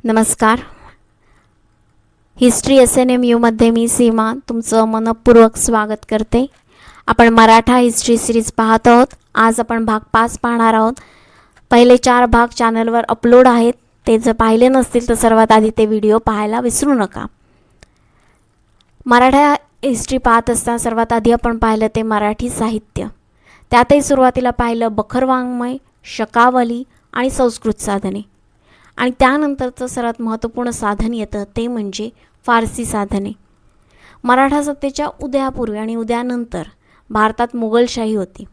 नमस्कार. History SNMU मध्ये मी सीमा तुमचं मनपूर्वक स्वागत करते. आपण मराठा हिस्ट्री सिरीज पाहत आहोत. आज आपण भाग 5 पाहणार आहोत. पहिले 4 भाग चॅनलवर अपलोड आहेत. ते जर पाहिले नसतील तर सर्वात आधी ते व्हिडिओ पाहायला विसरू नका. मराठा हिस्ट्री पाहत असताना सर्वात आधी आपण पाहिलं ते मराठी साहित्य. त्यातही सुरुवातीला पाहिलं बखर वाङ्मय, शकावली आणि संस्कृत साधने. आणि त्यानंतरचं सर्वात महत्त्वपूर्ण साधन येतं ते म्हणजे फारसी साधने. मराठा सत्तेच्या उदयापूर्वी आणि उदयानंतर भारतात मुघलशाही होती.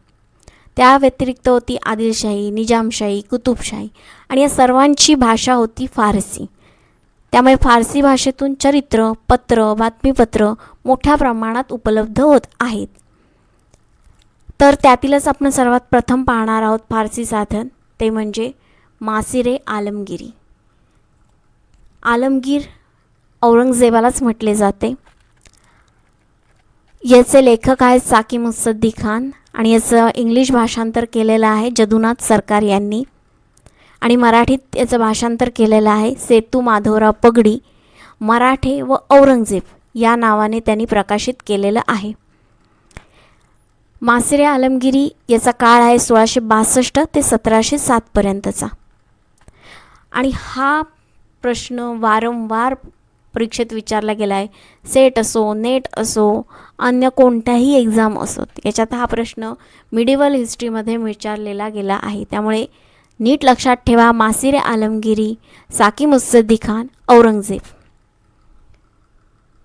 त्या व्यतिरिक्त होती आदिलशाही, निजामशाही, कुतुबशाही आणि या सर्वांची भाषा होती फारसी. त्यामुळे फारसी भाषेतून चरित्र, पत्र, बातमीपत्र मोठ्या प्रमाणात उपलब्ध होत आहेत. तर त्यातीलच आपण सर्वात प्रथम पाहणार आहोत फारसी साधन, ते म्हणजे मासिरे आलमगिरी. आलमगीर औरंगजेबालाच म्हटले जाते. याचे लेखक आहेत साकी मुत्सद्दी खान आणि याचं इंग्लिश भाषांतर केलेलं आहे जदुनाथ सरकार यांनी आणि मराठीत याचं भाषांतर केलेलं आहे सेतू माधवराव पगडी. मराठे व औरंगजेब या नावाने त्यांनी प्रकाशित केलेलं आहे. मासिरे आलमगिरी याचा काळ आहे 1662 ते 1707 पर्यंतचा. आणि हा प्रश्न वारंवार परीक्षेत विचारला गेला आहे. सेट असो, नेट असो, अन्य कोणत्याही एक्झाम असो, याच्यात हा प्रश्न मिडिवल हिस्ट्रीमध्ये विचारलेला गेला आहे. त्यामुळे नीट लक्षात ठेवा, मासिरे आलमगिरी, साकी मुत्सद्दी खान, औरंगजेब.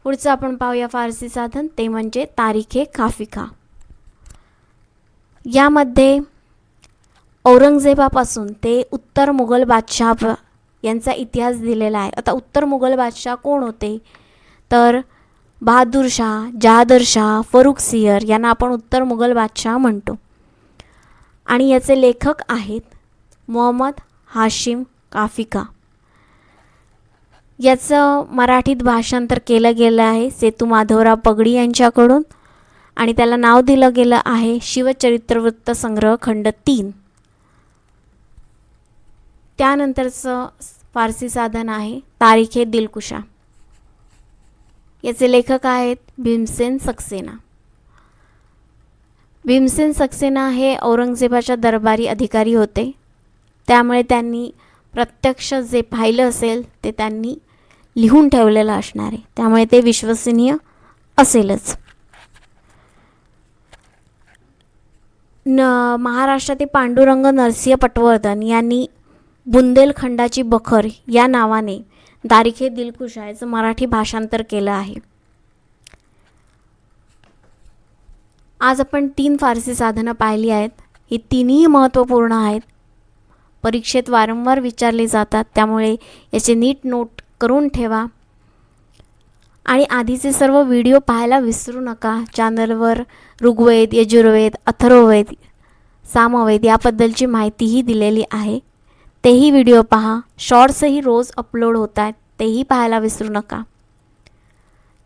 पुढचं आपण पाहूया फारसी साधन, ते म्हणजे तारीखे खाफिका. यामध्ये औरंगजेबापासून ते उत्तर मुघल बादशाह यांचा इतिहास दिलेला आहे. आता उत्तर मुघल बादशाह कोण होते तर बहादूर शाह, जहादर शाह, फरुखसियर यांना आपण उत्तर मुघल बादशाह म्हणतो. आणि याचे लेखक आहेत मोहम्मद हाशिम काफिका. याचं मराठीत भाषांतर केलं गेलं आहे सेतू माधवराव पगडी यांच्याकडून आणि त्याला नाव दिलं गेलं आहे शिवचरित्रवृत्त संग्रह खंड 3. त्यानंतरचं फारसी साधन आहे तारीखे दिलकुशा. याचे लेखक आहेत भीमसेन सक्सेना. भीमसेन सक्सेना हे औरंगजेबाच्या दरबारी अधिकारी होते. त्यामुळे त्यांनी प्रत्यक्ष जे पाहिलं असेल ते त्यांनी लिहून ठेवलेलं असणार आहे. त्यामुळे ते विश्वसनीय असेलच. महाराष्ट्रातील पांडुरंग नरसिंह पटवर्धन यांनी बुंदेलखंडाची बखर या नावाने तारीखे दिलकुशा याचं मराठी भाषांतर केलं आहे. आज आपण 3 फारसी साधनं पाहिली आहेत. ही तिन्ही महत्त्वपूर्ण आहेत. परीक्षेत वारंवार विचारले जातात. त्यामुळे याचे नीट नोट करून ठेवा आणि आधीचे सर्व व्हिडिओ पाहायला विसरू नका. चॅनलवर ऋग्वेद, यजुर्वेद, अथर्ववेद, सामवेद याबद्दलची माहितीही दिलेली आहे. तेही व्हिडिओ पहा. शॉर्ट्सही रोज अपलोड होत आहेत, तेही पाहायला विसरू नका.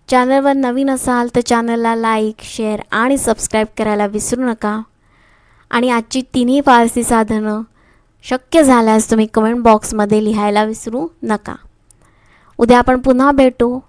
चॅनलवर नवीन असाल तर चॅनलला लाईक, शेअर आणि सबस्क्राईब करायला विसरू नका. आणि आजची तिन्ही फारसी साधनं शक्य झाल्यास तुम्ही कमेंट बॉक्समध्ये लिहायला विसरू नका. उद्या आपण पुन्हा भेटू.